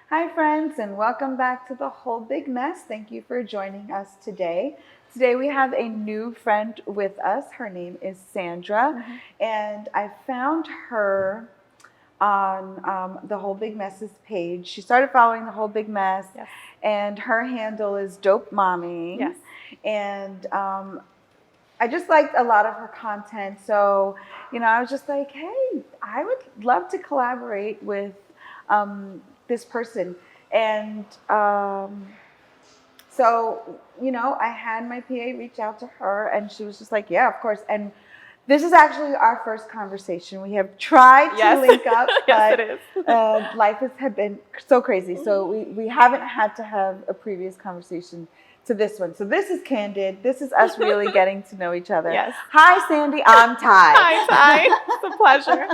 Hi, friends, and welcome back to the Whole Big Mess. Thank you for joining us today. Today, we have a new friend with us. Her name is Sandra, and I found her on the Whole Big Mess's page. She started following the Whole Big Mess, Yes. and her handle is Dope Mommy. Yes. And I just liked a lot of her content. So, I was just like, hey, I would love to collaborate with this person. And I had my PA reach out to her, and she was just like, yeah, of course. And this is actually our first conversation. We have tried to link up, Yes, but it is. life has been so crazy. So we haven't had to have a previous conversation to this one. So this is candid. This is us really getting to know each other. Yes. Hi, Sandy. I'm Ty. Hi, Ty. It's a pleasure.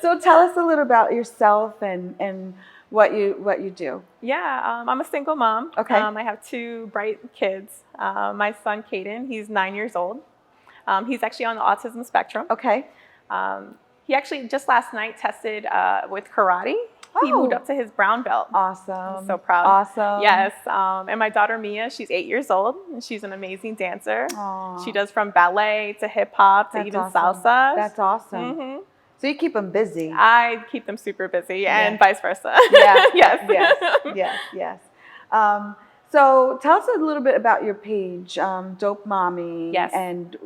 So tell us a little about yourself and what you do. Yeah, I'm a single mom. Okay. I have two bright kids. My son, Caden, he's 9 years old. He's actually on the autism spectrum. Okay. He actually just last night tested with karate. He Oh. moved up to his brown belt. Awesome. I'm so proud. Awesome. Yes. And my daughter, Mia, she's 8 years old, and she's an amazing dancer. Aww. She does from ballet to hip hop to even awesome. salsa. That's awesome. Mm-hmm. So you keep them busy. I keep them super busy, and vice versa. Yeah. Yes. Yes. So tell us a little bit about your page, Dope Mommy. Yes. And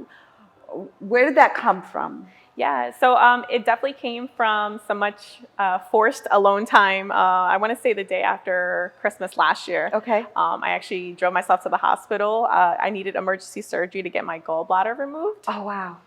where did that come from? Yeah, so it definitely came from so much forced alone time. I want to say the day after Christmas last year. Okay. I actually drove myself to the hospital. I needed emergency surgery to get my gallbladder removed. Oh, wow.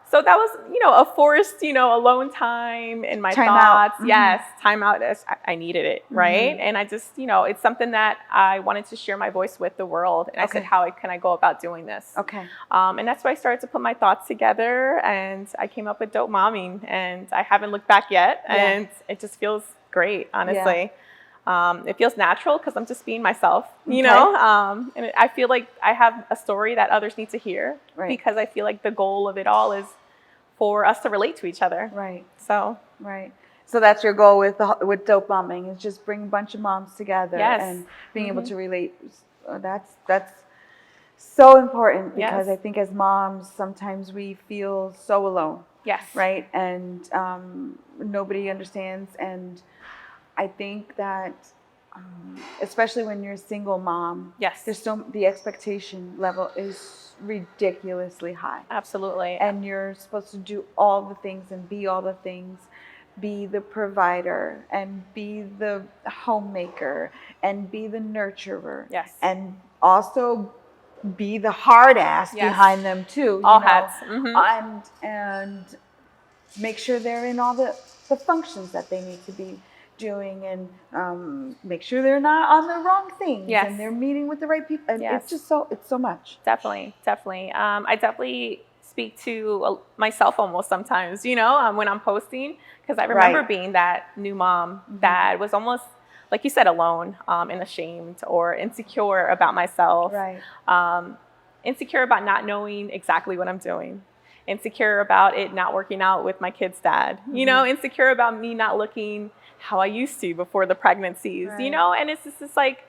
So that was, a forced, alone time in my Time thoughts. out. Mm-hmm. Yes, time out. I needed it, right? Mm-hmm. And I just, it's something that I wanted to share my voice with the world. And I said, how can I go about doing this? Okay. And that's why I started to put my thoughts together, and I came up with Dope Momming, and I haven't looked back yet. Yeah. And it just feels great, honestly. Yeah. It feels natural because I'm just being myself, and I feel like I have a story that others need to hear, because I feel like the goal of it all is for us to relate to each other. Right. So. Right. So that's your goal with Dope Momming, is just bring a bunch of moms together and being able to relate. That's so important, because I think as moms sometimes we feel so alone. Yes. Right. And nobody understands. And I think that especially when you're a single mom, the expectation level is ridiculously high. Absolutely. And you're supposed to do all the things and be all the things, be the provider and be the homemaker and be the nurturer. Yes. And also be the hard ass behind them too. All hats. Mm-hmm. And make sure they're in all the functions that they need to be doing, and make sure they're not on the wrong things, and they're meeting with the right people, and it's so much. Definitely. I definitely speak to myself almost sometimes, when I'm posting, because I remember being that new mom that was almost, like you said, alone, and ashamed or insecure about myself, insecure about not knowing exactly what I'm doing, insecure about it not working out with my kid's dad, insecure about me not looking how I used to before the pregnancies, and it's just like,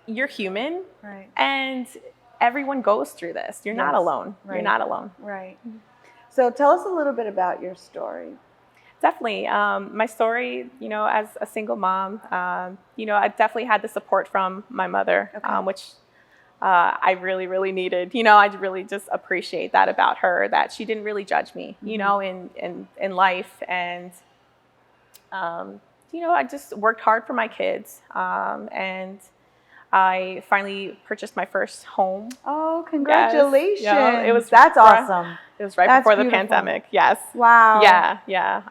you're human, and everyone goes through this. You're not alone. You're not alone. Right. So tell us a little bit about your story. Definitely. My story, as a single mom, I definitely had the support from my mother, which I really, really needed. I really just appreciate that about her, that she didn't really judge me, in life. And I just worked hard for my kids, and I finally purchased my first home. Oh, congratulations! Yes. That's awesome. It was right before the pandemic. Yes. Wow. Yeah.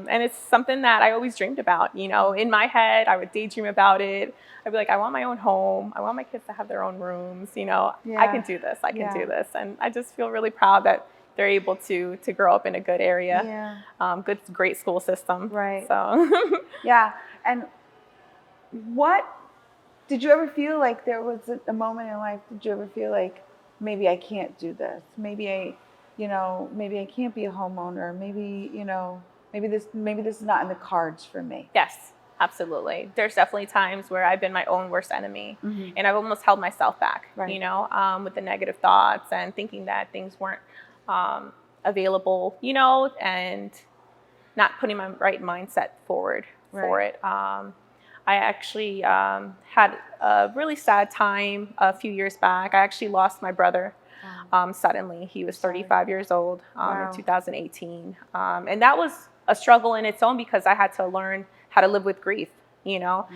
And it's something that I always dreamed about. In my head, I would daydream about it. I'd be like, I want my own home. I want my kids to have their own rooms. I can do this. I can do this. And I just feel really proud that they're able to grow up in a good area. Great school system. Right. So. Yeah. And what did you ever feel like there was a moment in life? Did you ever feel like, maybe I can't do this? Maybe I can't be a homeowner. Maybe this is not in the cards for me. Yes. Absolutely. There's definitely times where I've been my own worst enemy, Mm-hmm. and I've almost held myself back, Right. you know, with the negative thoughts and thinking that things weren't available, you know, and not putting my right mindset forward for Right. it. I actually had a really sad time a few years back. I actually lost my brother suddenly. He was Sorry. 35 years old Wow. in 2018. And that was a struggle in its own because I had to learn how to live with grief, you know.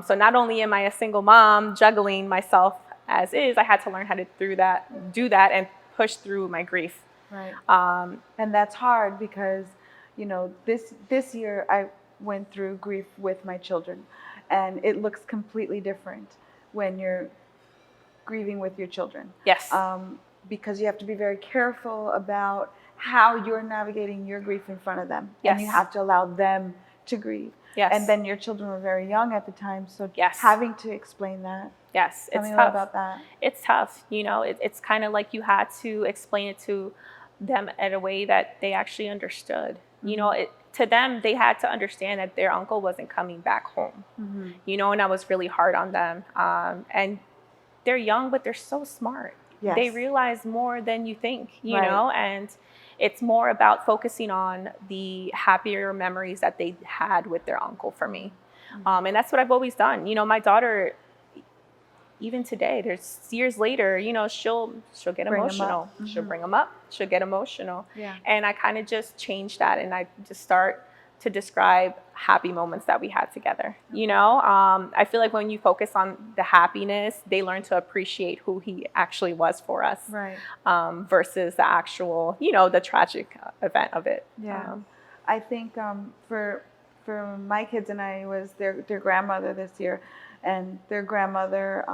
So not only am I a single mom juggling myself as is, I had to learn how to do that and push through my grief. Right. And that's hard because, you know, this year I went through grief with my children, and it looks completely different when you're grieving with your children. Yes. Because you have to be very careful about how you're navigating your grief in front of them. Yes. And you have to allow them to grieve. Yes. And then your children were very young at the time, so yes. having to explain that. Yes, Tell it's me tough. about that. It's tough. You know, it's kind of like you had to explain it to them in a way that they actually understood. Mm-hmm. You know, to them, they had to understand that their uncle wasn't coming back home. Mm-hmm. You know, and I was really hard on them. And they're young, but they're so smart. Yes. They realize more than you think, you right. know, and it's more about focusing on the happier memories that they had with their uncle for me. Mm-hmm. And that's what I've always done. You know, my daughter, even today, there's years later, you know, she'll get emotional. Mm-hmm. She'll bring them up. She'll get emotional. Yeah. And I kind of just changed that, and I just start to describe happy moments that we had together. You know, I feel like when you focus on the happiness, they learn to appreciate who he actually was for us, right? Versus the actual, you know, the tragic event of it. Yeah, I think for my kids and I was their grandmother this year, and their grandmother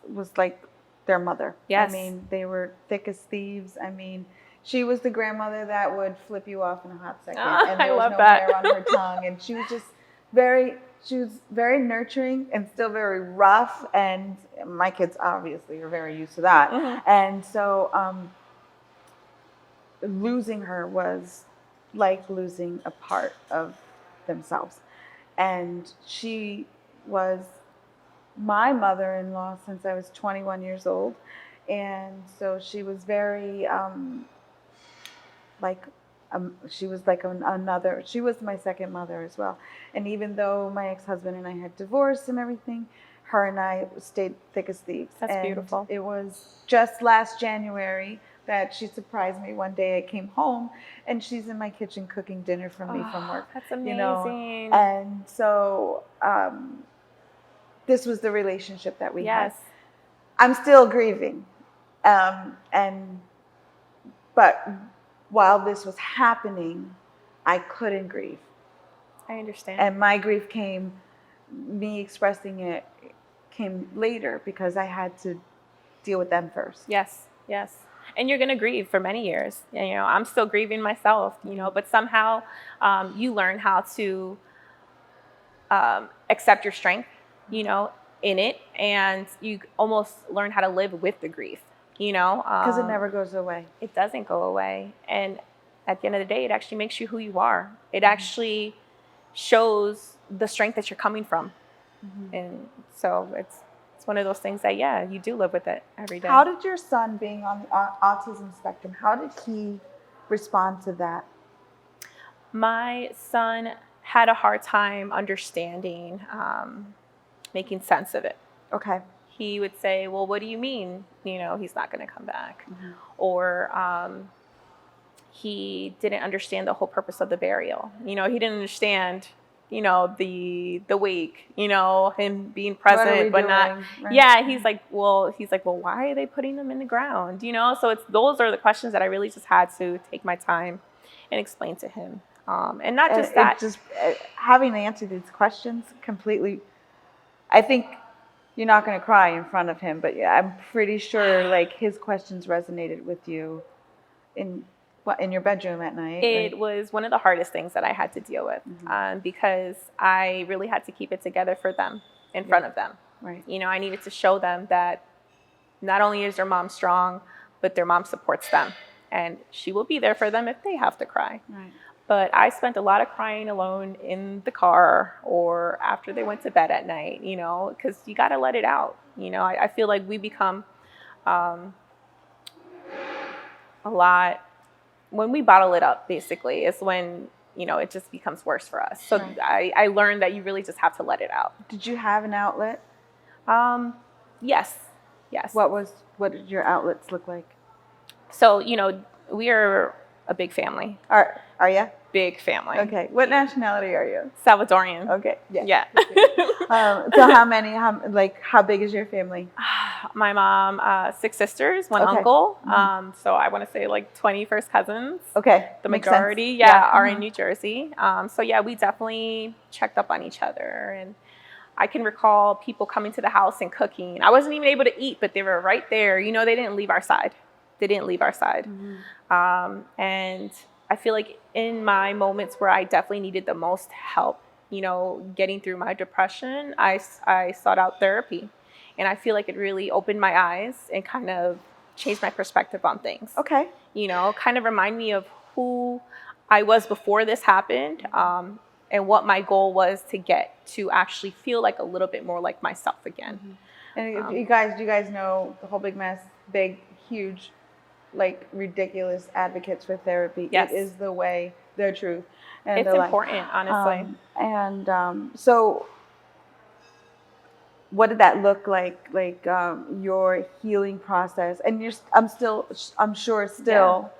was like their mother. Yes, I mean they were thick as thieves. I mean, she was the grandmother that would flip you off in a hot second, and there was no hair on her tongue, and she was just very nurturing and still very rough. And my kids obviously are very used to that. Mm-hmm. And so losing her was like losing a part of themselves. And she was my mother-in-law since I was 21 years old. And so she was very she was like another, she was my second mother as well. And even though my ex-husband and I had divorced and everything, her and I stayed thick as thieves. That's beautiful. It was just last January that she surprised me. One day I came home and she's in my kitchen cooking dinner for me from work. That's amazing. You know? And so this was the relationship that we had. I'm still grieving. But while this was happening, I couldn't grieve. I understand. And my grief me expressing it came later because I had to deal with them first. Yes, yes. And you're going to grieve for many years. You know, I'm still grieving myself, you know, but somehow you learn how to accept your strength, you know, in it. And you almost learn how to live with the grief. You know, because it never goes away. It doesn't go away. And at the end of the day, it actually makes you who you are. It actually shows the strength that you're coming from. Mm-hmm. And so it's one of those things that, yeah, you do live with it every day. How did your son, being on the autism spectrum, how did he respond to that? My son had a hard time understanding, making sense of it. Okay. He would say, well, what do you mean, you know, he's not going to come back? Mm-hmm. Or he didn't understand the whole purpose of the burial. You know, he didn't understand, you know, the wake, you know, him being present, but not. Right. Yeah, he's like, well, why are they putting them in the ground? You know, so those are the questions that I really just had to take my time and explain to him. And not just that. Just having to answer these questions completely, I think. You're not going to cry in front of him, but yeah, I'm pretty sure like his questions resonated with you in your bedroom at night. It was one of the hardest things that I had to deal with, mm-hmm. Because I really had to keep it together for them, in front of them. Right. You know, I needed to show them that not only is their mom strong, but their mom supports them, and she will be there for them if they have to cry. Right. But I spent a lot of crying alone in the car or after they went to bed at night, because you got to let it out. I feel like we become um, a lot when we bottle it up, basically, is when, it just becomes worse for us. So Right. I learned that you really just have to let it out. Did you have an outlet? Yes. Yes. What did your outlets look like? So, we are a big family. Are you? Big family. Okay. What nationality are you? Salvadorian. Okay. Yeah. So how big is your family? My mom, 6 sisters, 1 Okay. uncle. So I want to say like 20 first cousins. Okay. The Makes majority, sense. are in New Jersey. So yeah, we definitely checked up on each other. And I can recall people coming to the house and cooking. I wasn't even able to eat, but they were right there. They didn't leave our side. And I feel like in my moments where I definitely needed the most help, getting through my depression, I sought out therapy. And I feel like it really opened my eyes and kind of changed my perspective on things. Okay. Kind of remind me of who I was before this happened, and what my goal was to get to actually feel like a little bit more like myself again. And if do you guys know the whole big mess, big, huge, like ridiculous advocates for therapy? Yes. It is the way, the truth, and it's the life. important, honestly. So what did that look like? Like your healing process, and I'm sure still,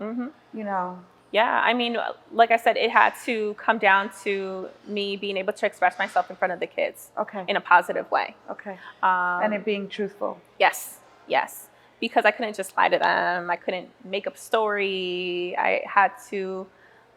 Yeah, I mean, like I said, it had to come down to me being able to express myself in front of the kids. Okay. In a positive way. Okay. And it being truthful. Yes. Because I couldn't just lie to them. I couldn't make up a story. I had to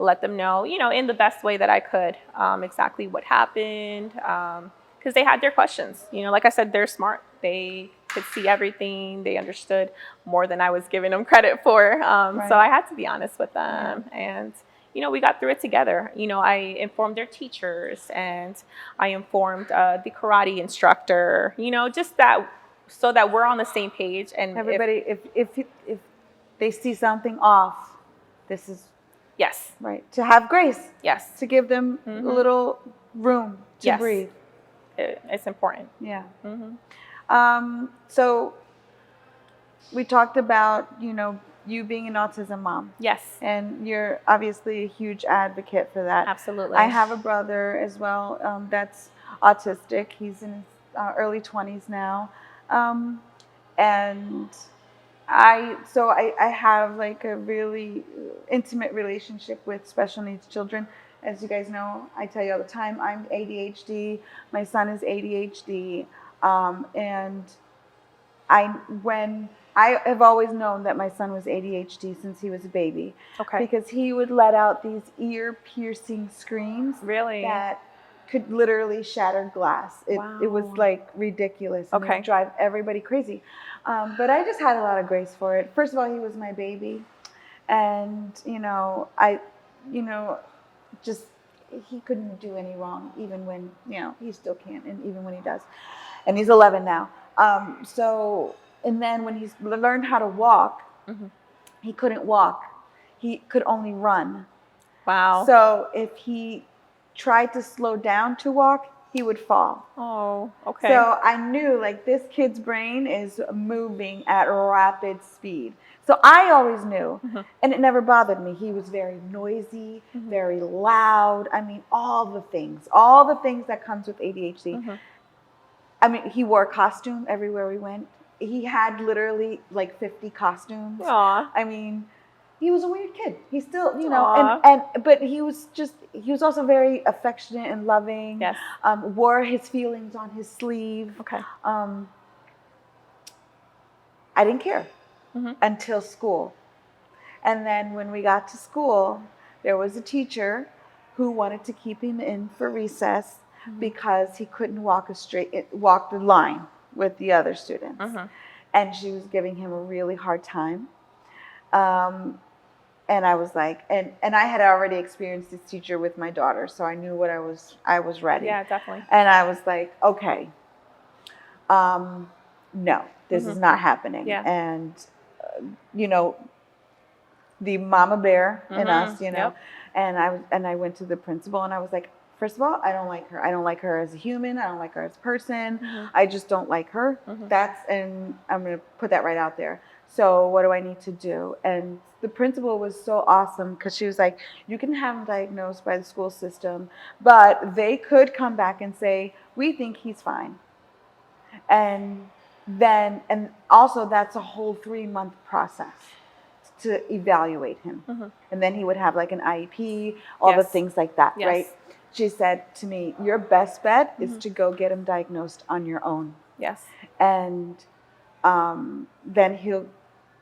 let them know, in the best way that I could, exactly what happened. Because they had their questions. Like I said, they're smart. They could see everything. They understood more than I was giving them credit for. Right. So I had to be honest with them. Yeah. And, we got through it together. I informed their teachers, and I informed the karate instructor, just that, so that we're on the same page. And everybody, if they see something off, this is yes, right, to have grace. Yes. To give them a little room to breathe. It's important. Yeah. So we talked about, you being an autism mom. Yes. And you're obviously a huge advocate for that. Absolutely. I have a brother as well that's autistic. He's in his early 20s now. And I have like a really intimate relationship with special needs children. As you guys know, I tell you all the time, I'm ADHD. My son is ADHD. And I have always known that my son was ADHD since he was a baby. Okay. Because he would let out these ear-piercing screams. Really? That could literally shatter glass. Wow. It was like ridiculous. And okay. It would drive everybody crazy. But I just had a lot of grace for it. First of all, he was my baby. And, just he couldn't do any wrong, even when, he still can't, and even when he does. And he's 11 now. And then when he's learned how to walk, he couldn't walk. He could only run. Wow. So if he tried to slow down to walk, he would fall. Oh, okay. So I knew like this kid's brain is moving at rapid speed. So I always knew, and it never bothered me. He was very noisy, very loud. I mean, all the things that comes with ADHD. I mean, he wore a costume everywhere we went. He had literally like 50 costumes. Aww. I mean, he was a weird kid. He still, Aww. but he was also very affectionate and loving. Yes. Wore his feelings on his sleeve. Okay. I didn't care until school. And then when we got to school, there was a teacher who wanted to keep him in for recess because he couldn't walk the line with the other students. And she was giving him a really hard time. And I was like, and I had already experienced this teacher with my daughter, so I knew what I was ready. Yeah, definitely. And I was like, okay, no, this is not happening. Yeah. And, the mama bear in us, Yep. And I went to the principal and I was like, first of all, I don't like her. I don't like her as a human. I don't like her as a person. I just don't like her. And I'm going to put that right out there. So what do I need to do? And the principal was so awesome because she was like, you can have him diagnosed by the school system, but they could come back and say, we think he's fine. And and also that's a whole 3-month process to evaluate him. And then he would have like an IEP, all the things like that, right? She said to me, your best bet is to go get him diagnosed on your own. Yes. And then he'll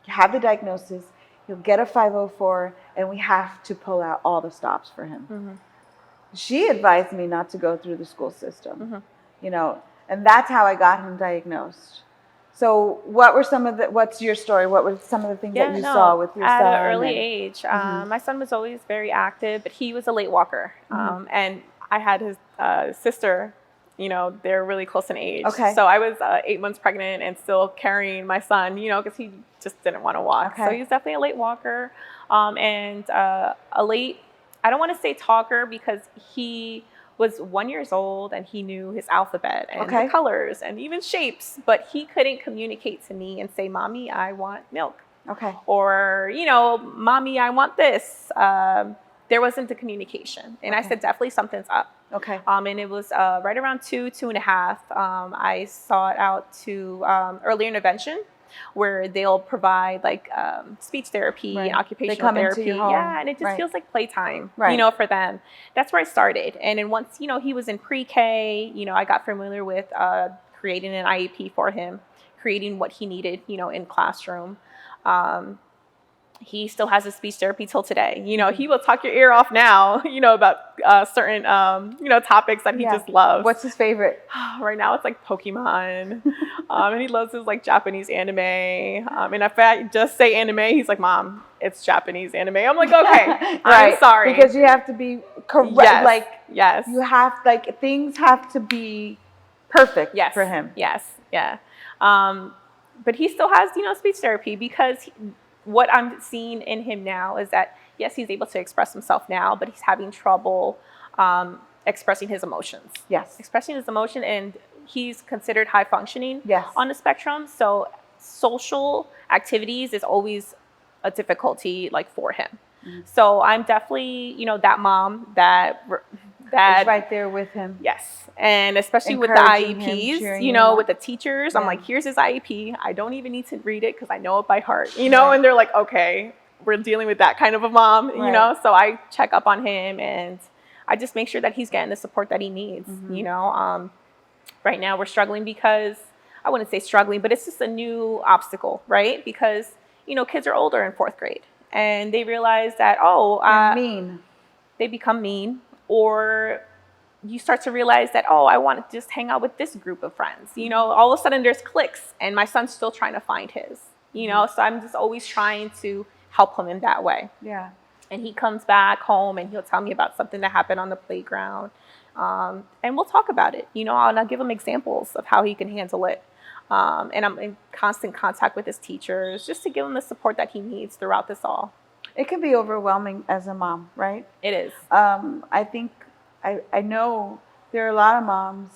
have the diagnosis, he'll get a 504, and we have to pull out all the stops for him. She advised me not to go through the school system, you know, and that's how I got him diagnosed. So what's your story? What were some of the things that you saw with your son? At an early age, my son was always very active, but he was a late walker. And I had his sister, you know, they're really close in age. Okay. So I was 8 months pregnant and still carrying my son, you know, because he just didn't want to walk. Okay. So he's definitely a late walker, and a late, I don't want to say talker, because he was 1 year old and he knew his alphabet and the colors and even shapes, but he couldn't communicate to me and say, Mommy, I want milk. Or, you know, Mommy, I want this. There wasn't the communication. And I said, definitely something's up. And it was right around 2.5. I sought out to early intervention, where they'll provide like speech therapy and occupational therapy. And it just feels like playtime, you know, for them. That's where I started. And then once, you know, he was in pre-K, you know, I got familiar with creating an IEP for him, creating what he needed, you know, in classroom. He still has his speech therapy till today. You know, he will talk your ear off now, you know, about certain, you know, topics that he just loves. What's his favorite? Right now it's like Pokemon. And he loves his like Japanese anime. And if I just say anime, he's like, Mom, it's Japanese anime. I'm like, okay, I'm sorry. Because you have to be correct. Like, you have, like, things have to be perfect for him. But he still has, you know, speech therapy, because what I'm seeing in him now is that, yes, he's able to express himself now, but he's having trouble expressing his emotions. Expressing his emotion, and he's considered high functioning on the spectrum. So social activities is always a difficulty, like, for him. So I'm definitely, you know, that mom that is right there with him. And especially with the IEPs, you know, with the teachers, I'm like, here's his IEP. I don't even need to read it because I know it by heart, you know, and they're like, okay, we're dealing with that kind of a mom, you know, so I check up on him and I just make sure that he's getting the support that he needs, you know. Right now we're struggling because, I wouldn't say struggling, but it's just a new obstacle, right? Because, you know, kids are older in 4th grade and they realize that, they become mean, or you start to realize that, I want to just hang out with this group of friends. You know, all of a sudden there's cliques and my son's still trying to find his, you know, so I'm just always trying to help him in that way. And he comes back home and he'll tell me about something that happened on the playground. And we'll talk about it, you know, and I'll give him examples of how he can handle it. And I'm in constant contact with his teachers just to give him the support that he needs throughout this all. It can be overwhelming as a mom, right? It is. I think, I know there are a lot of moms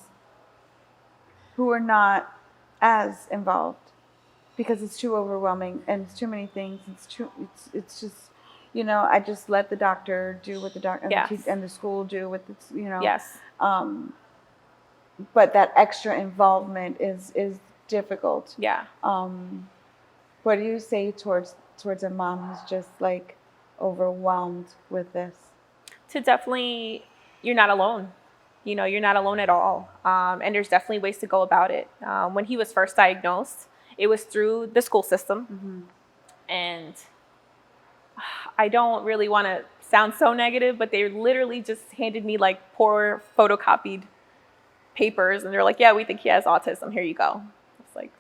who are not as involved because it's too overwhelming and it's too many things. It's just, you know, I just let the doctor do what the doctor and the school do what it's, you know. But that extra involvement is difficult. What do you say towards a mom who's just like overwhelmed with this? To definitely, you're not alone. You know, you're not alone at all. And there's definitely ways to go about it. When he was first diagnosed, it was through the school system. And I don't really want to sound so negative, but they literally just handed me like poor photocopied papers. And they're like, yeah, we think he has autism. Here you go. It's like,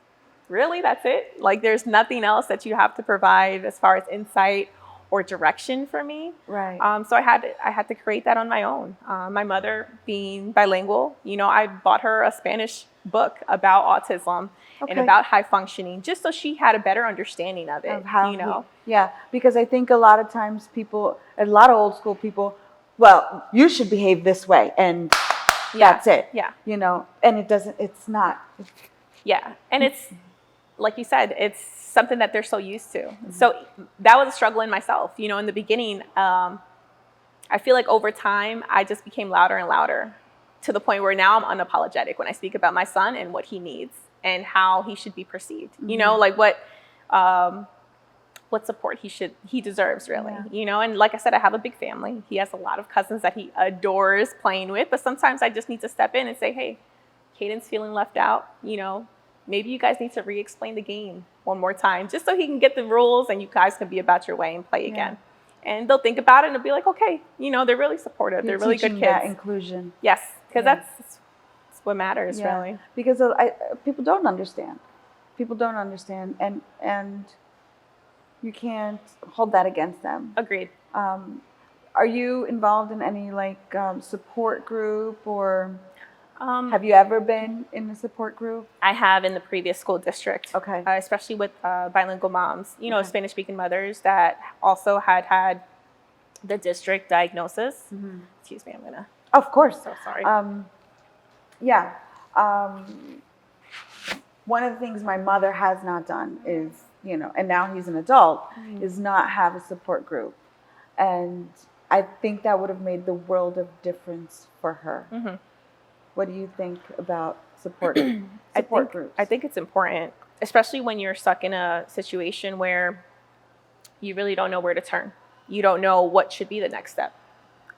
really? That's it? Like, there's nothing else that you have to provide as far as insight or direction for me. Right. So I had to create that on my own. My mother being bilingual, I bought her a Spanish book about autism and about high functioning, just so she had a better understanding of it. Of how yeah, because I think a lot of times a lot of old school people, well, you should behave this way, and that's it. Yeah. And it's not. Yeah, and it's like you said, it's something that they're so used to. So that was a struggle in myself. In the beginning, I feel like over time, I just became louder and louder to the point where now I'm unapologetic when I speak about my son and what he needs and how he should be perceived. Like what support he deserves, really. And like I said, I have a big family. He has a lot of cousins that he adores playing with, but sometimes I just need to step in and say, hey, Caden's feeling left out. Maybe you guys need to re-explain the game one more time, just so he can get the rules and you guys can be about your way and play again. And they'll think about it and they'll be like, okay, they're really supportive. They're really good kids. That inclusion. Yes, because that's what matters, really. Because people don't understand. People don't understand, and you can't hold that against them. Agreed. Are you involved in any support group, or have you ever been in a support group? I have in the previous school district. Okay. Especially with bilingual moms, Spanish-speaking mothers that also had the district diagnosis. Excuse me, I'm gonna. Of course. So sorry. Yeah. One of the things my mother has not done is, and now he's an adult, is not have a support group. And I think that would have made the world of difference for her. What do you think about support groups? I think it's important, especially when you're stuck in a situation where you really don't know where to turn. You don't know what should be the next step.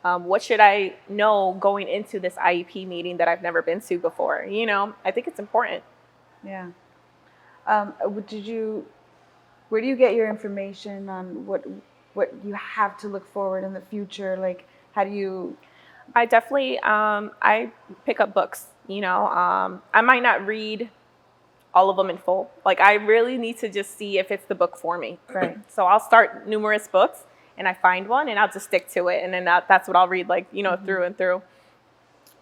What should I know going into this IEP meeting that I've never been to before? I think it's important. Yeah. Where do you get your information on what you have to look forward in the future? Like, how do you? I definitely, I pick up books, I might not read all of them in full. Like, I really need to just see if it's the book for me. Right. So I'll start numerous books and I find one and I'll just stick to it. And then that's what I'll read, through and through.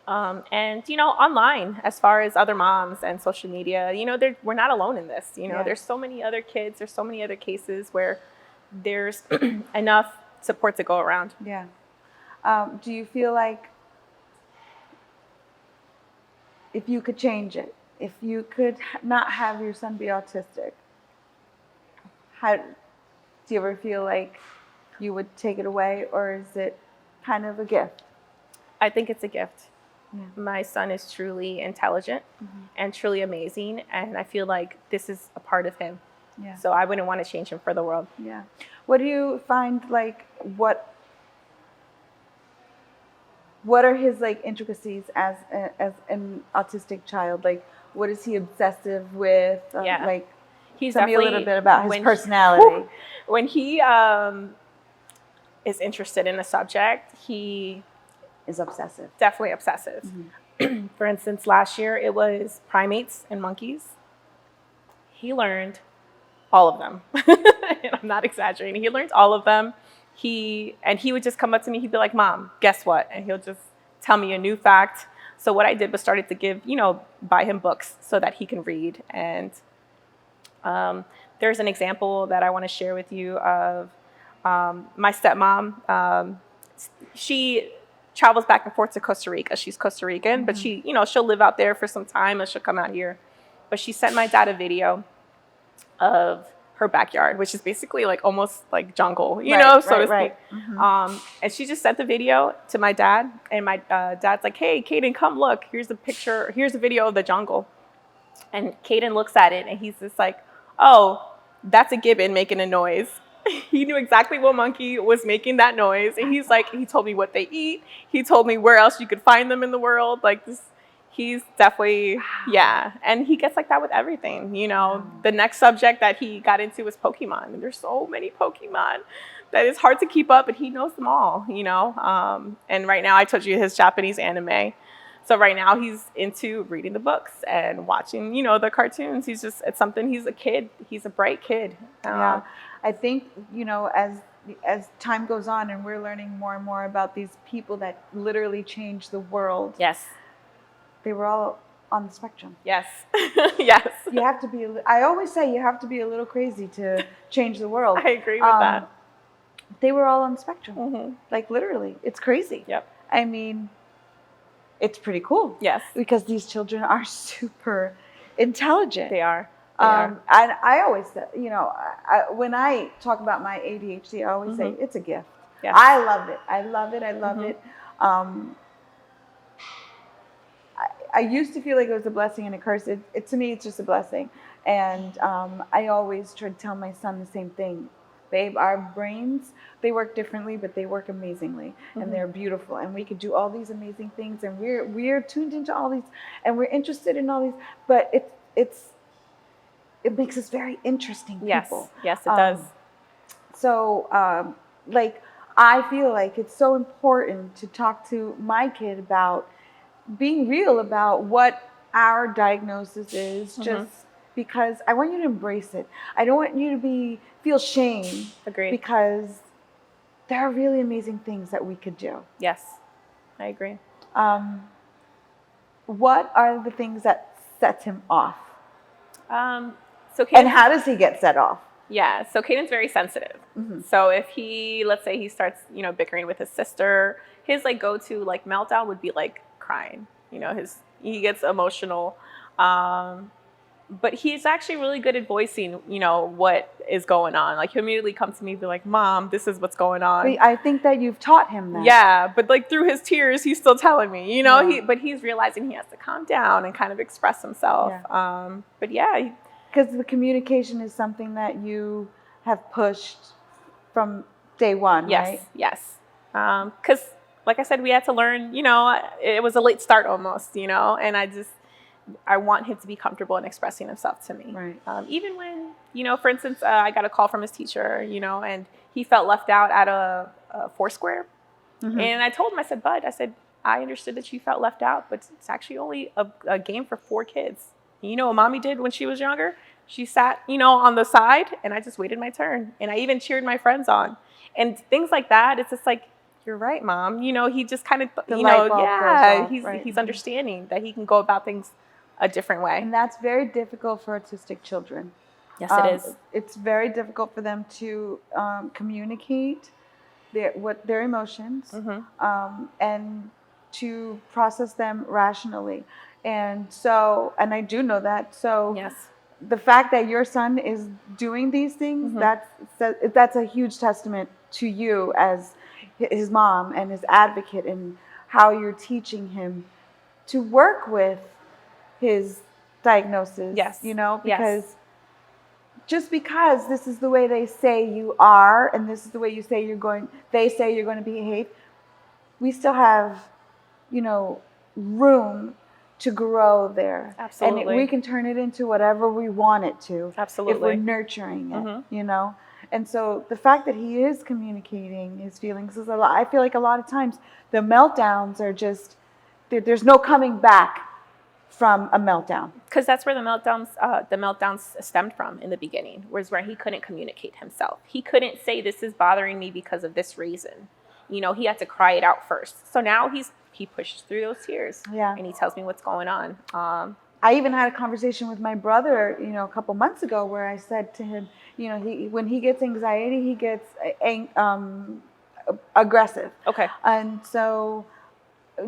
And, online, as far as other moms and social media, we're not alone in this. There's so many other kids, there's so many other cases where there's enough support to go around. Yeah. Do you feel like if you could change it, if you could not have your son be autistic, do you ever feel like you would take it away, or is it kind of a gift? I think it's a gift. Yeah. My son is truly intelligent and truly amazing, and I feel like this is a part of him. Yeah. So I wouldn't want to change him for the world. Yeah. What do you find what are his intricacies as an autistic child? Like, what is he obsessive with? He's tell me a definitely little bit about his personality. When he is interested in a subject, he is obsessive. Definitely obsessive. For instance, last year it was primates and monkeys. He learned all of them. And I'm not exaggerating. He learned all of them. He would just come up to me. He'd be like, "Mom, guess what?" And he'll just tell me a new fact. So what I did was started to buy him books so that he can read. And there's an example that I want to share with you of my stepmom. She travels back and forth to Costa Rica. She's Costa Rican, but she'll live out there for some time and she'll come out here. But she sent my dad a video of her backyard, which is basically almost like jungle, so to speak. And she just sent the video to my dad, and my dad's like, "Hey, Caden, come look. Here's a picture. Here's a video of the jungle." And Caden looks at it, and he's just like, "Oh, that's a gibbon making a noise." He knew exactly what monkey was making that noise, and he's like, he told me what they eat. He told me where else you could find them in the world. He's definitely, yeah. And he gets like that with everything, The next subject that he got into was Pokemon. And there's so many Pokemon that it's hard to keep up, but he knows them all, And right now, I told you his Japanese anime. So right now he's into reading the books and watching, the cartoons. It's something, he's a kid. He's a bright kid. Yeah. I think, as as time goes on and we're learning more and more about these people that literally changed the world, Yes. they were all on the spectrum. Yes. Yes. You have to be, I always say you have to be a little crazy to change the world. I agree with that. They were all on the spectrum. Mm-hmm. Like literally, it's crazy. Yep. I mean, it's pretty cool. Yes. Because these children are super intelligent. They are. And I always say, when I talk about my ADHD, I always say it's a gift. Yes. I love it. I love it. I love it. I used to feel like it was a blessing and a curse. To me, it's just a blessing. And I always try to tell my son the same thing. Babe, our brains, they work differently, but they work amazingly. And they're beautiful. And we could do all these amazing things. And we're tuned into all these. And we're interested in all these. But it makes us very interesting people. Yes, it does. So, I feel like it's so important to talk to my kid about being real about what our diagnosis is, just because I want you to embrace it. I don't want you to feel shame. Agreed. Because there are really amazing things that we could do. Yes, I agree. What are the things that sets him off? So and how does he get set off? Yeah, so Caden's very sensitive. So if let's say he starts, bickering with his sister, his go-to meltdown would be crying. He gets emotional. But he's actually really good at voicing, what is going on. He'll immediately come to me and be like, Mom, this is what's going on. I think that you've taught him that. Yeah, but through his tears, he's still telling me, but he's realizing he has to calm down and kind of express himself. Yeah. But yeah. Because the communication is something that you have pushed from day one, right? Yes. Because like I said, we had to learn, it was a late start almost, and I want him to be comfortable in expressing himself to me. Right. Even when, for instance, I got a call from his teacher, and he felt left out at a Foursquare. And I told him, I said, Bud, I understood that you felt left out, but it's actually only a game for 4 kids. You know what Mommy did when she was younger? She sat, on the side, and I just waited my turn. And I even cheered my friends on. And things like that, it's just you're right, Mom. He just kind of, he's understanding that he can go about things a different way. And that's very difficult for autistic children. Yes, it is. It's very difficult for them to communicate their emotions and to process them rationally. And I do know that. So yes. The fact that your son is doing these things, that's a huge testament to you as his mom and his advocate, and how you're teaching him to work with his diagnosis. Yes. Because just because this is the way they say you are, and this is the way they say you're going to behave, we still have, room to grow there. Absolutely. And we can turn it into whatever we want it to. Absolutely. If we're nurturing it, And so the fact that he is communicating his feelings is a lot. I feel like a lot of times the meltdowns are just, there's no coming back from a meltdown. Because that's where the meltdowns stemmed from in the beginning, was where he couldn't communicate himself. He couldn't say, this is bothering me because of this reason. He had to cry it out first. So now he pushes through those tears. Yeah. And he tells me what's going on. I even had a conversation with my brother, a couple months ago, where I said to him, when he gets anxiety, he gets aggressive. Okay. And so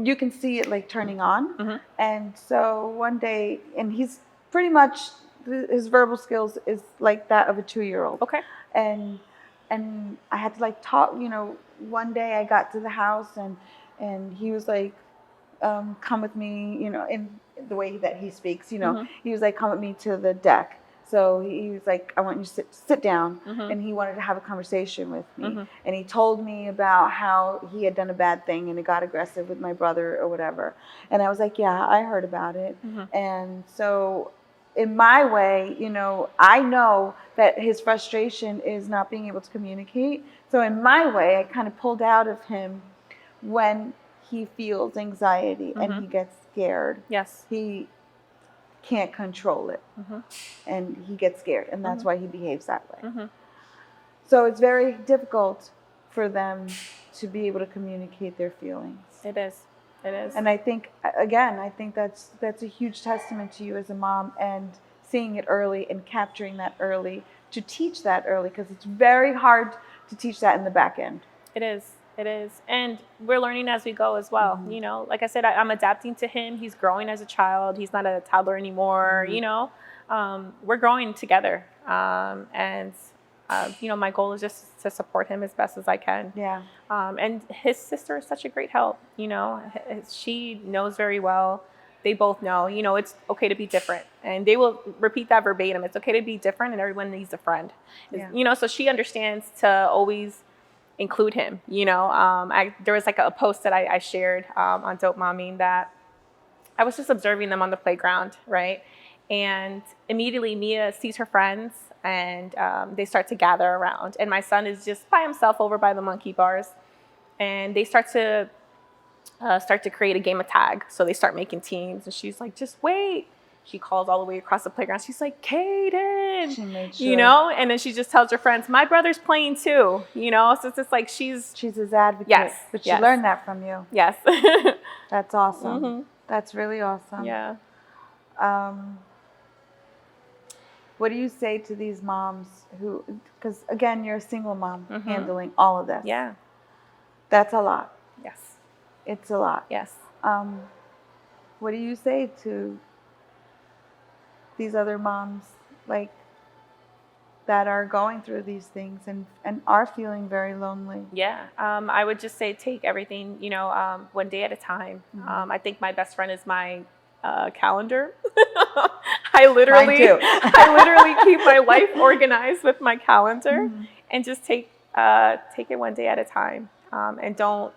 you can see it turning on. And so one day, and he's pretty much, his verbal skills is like that of a 2-year-old. Okay. And I had to talk, one day I got to the house and he was like, come with me, in the way that he speaks, he was like, come with me to the deck. So he was like, I want you to sit down. And he wanted to have a conversation with me. And he told me about how he had done a bad thing and it got aggressive with my brother or whatever. And I was like, yeah, I heard about it. And so in my way, I know that his frustration is not being able to communicate. So in my way, I kind of pulled out of him when he feels anxiety and he gets scared. Yes. He can't control it. And he gets scared, and that's why he behaves that way. So it's very difficult for them to be able to communicate their feelings. It is. It is. And I think, again, I think that's a huge testament to you as a mom, and seeing it early and capturing that early, to teach that early, because it's very hard to teach that in the back end. It is. It is. And we're learning as we go as well. Mm-hmm. You know, like I said, I'm adapting to him. He's growing as a child. He's not a toddler anymore. Mm-hmm. You know, we're growing together. You know, my goal is just to support him as best as I can. Yeah. And his sister is such a great help. You know, she knows very well. They both know, you know, it's okay to be different. And they will repeat that verbatim. It's okay to be different, and everyone needs a friend. Yeah. You know, so she understands to always include him. You know, there was like a post that I shared on Dope Momming that I was just observing them on the playground, right? And immediately Mia sees her friends, and they start to gather around. And my son is just by himself over by the monkey bars, and they start to create a game of tag. So they start making teams, and she's like, "Just wait." She calls all the way across the playground. She's like, "Kaden," She made sure. you know, and then she just tells her friends, "My brother's playing too," you know. So it's just like she's his advocate. Yes, But yes. she learned that from you. Yes. That's awesome. Mm-hmm. That's really awesome. Yeah. What do you say to these moms who, because again, you're a single mom Mm-hmm. handling all of this. Yeah. That's a lot. Yes. It's a lot. Yes. What do you say to these other moms, like, that are going through these things and are feeling very lonely? Yeah. I would just say take everything, you know, one day at a time. Mm-hmm. I think my best friend is my calendar. I literally Mine too. I literally keep my life organized with my calendar, Mm-hmm. and just take it one day at a time. And don't.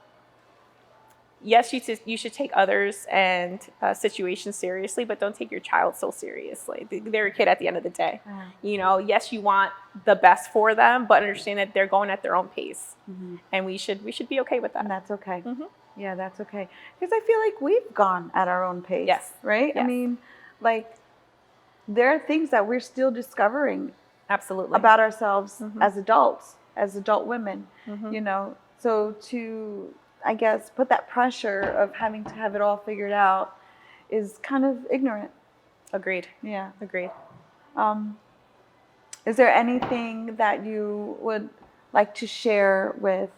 Yes, you should take others and situations seriously, but don't take your child so seriously. They're a kid at the end of the day. Yeah. You know, yes, you want the best for them, but understand that they're going at their own pace, Mm-hmm. and we should be okay with that. And that's okay. Mm-hmm. Yeah, that's okay. Because I feel like we've gone at our own pace. Yes. Right? Yes. I mean, like, there are things that we're still discovering Absolutely. about ourselves Mm-hmm. as adults, as adult women, Mm-hmm. you know. So to, I guess, put that pressure of having to have it all figured out is kind of ignorant. Agreed. Yeah. Agreed. Is there anything that you would like to share with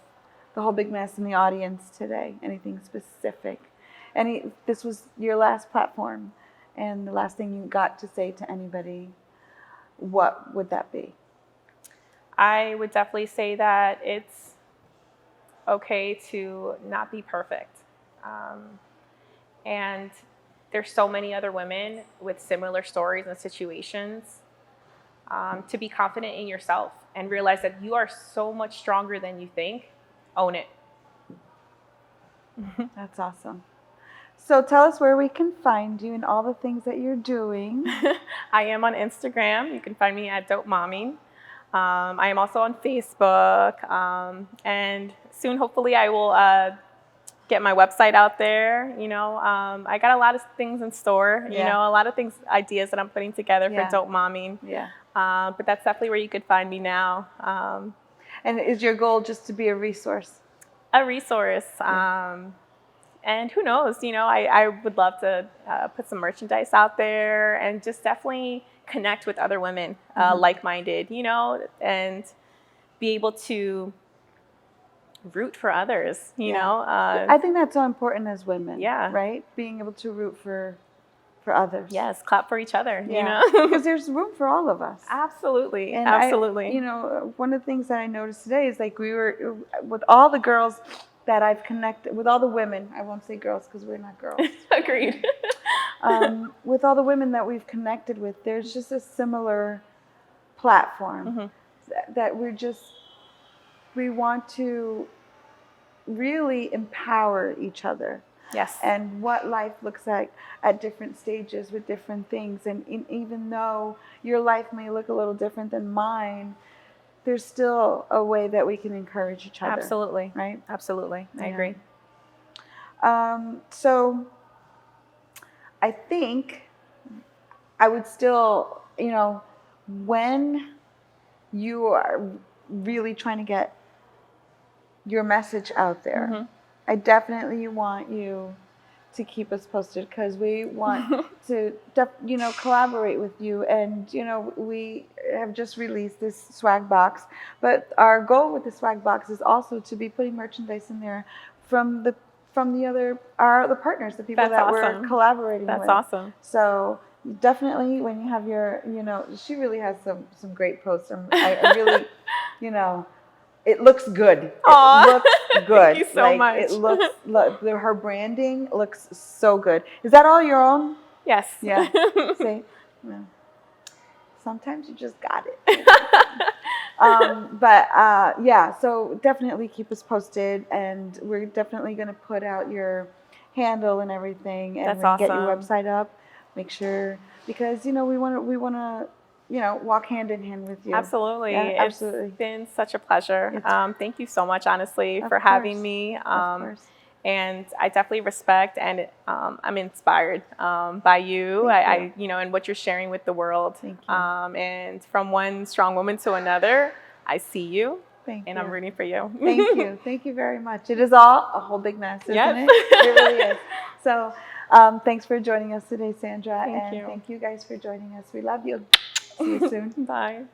the whole big mess in the audience today? Anything specific? This was your last platform, and the last thing you got to say to anybody, what would that be? I would definitely say that it's okay to not be perfect. And there's so many other women with similar stories and situations. To be confident in yourself and realize that you are so much stronger than you think. Own it. That's awesome. So tell us where we can find you and all the things that you're doing. I am on Instagram. You can find me at Dope Momming. I am also on Facebook. And soon, hopefully, I will get my website out there. You know, I got a lot of things in store. Yeah. You know, a lot of ideas that I'm putting together Yeah. for Dope Momming. Yeah. But that's definitely where you could find me now. And is your goal just to be a resource? A resource. And who knows, you know, I would love to put some merchandise out there and just definitely connect with other women, like-minded, you know, and be able to root for others, you know. I think that's so important as women. Yeah. Right? Being able to root for others. Yes, clap for each other, Yeah. you know. Because there's room for all of us. Absolutely, And absolutely. you know, one of the things that I noticed today is, like, we were with all the girls that I've connected with, all the women. I won't say girls because we're not girls. Agreed. With all the women that we've connected with, there's just a similar platform that we want to really empower each other. Yes. And what life looks like at different stages with different things. And even though your life may look a little different than mine, there's still a way that we can encourage each other. Absolutely. Right? Absolutely. I agree. So I think I would still, you know, when you are really trying to get your message out there. Mm-hmm. I definitely want you to keep us posted because we want to, collaborate with you. And, we have just released this swag box. But our goal with the swag box is also to be putting merchandise in there from the other the partners, the people That's that awesome. we're collaborating with. That's awesome. So definitely when you have your, she really has some great posts. I really, it looks good. Aww. It looks good. Thank you so much. It looks, her branding looks so good. Is that all your own? Yes. Yeah. See? Yeah. Sometimes you just got it. So definitely keep us posted, and we're definitely going to put out your handle and everything, and That's get your awesome. website up. Make sure, because we want to walk hand in hand with you. Absolutely. Yeah, absolutely. It's been such a pleasure. Thank you so much, honestly, for having me. Of course. And I definitely respect and I'm inspired by you. And what you're sharing with the world. Thank you. And from one strong woman to another, I see you. Thank you. I'm rooting for you. Thank you. Thank you very much. It is all a whole big mess, isn't it? It really is. So thanks for joining us today, Sandra. Thank you guys for joining us. We love you. See you soon. Bye.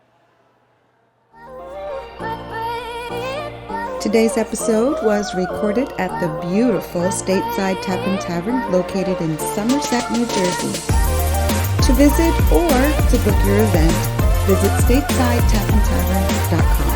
Today's episode was recorded at the beautiful Stateside Tappan Tavern located in Somerset, New Jersey. To visit or to book your event, visit statesideTappanTavern.com.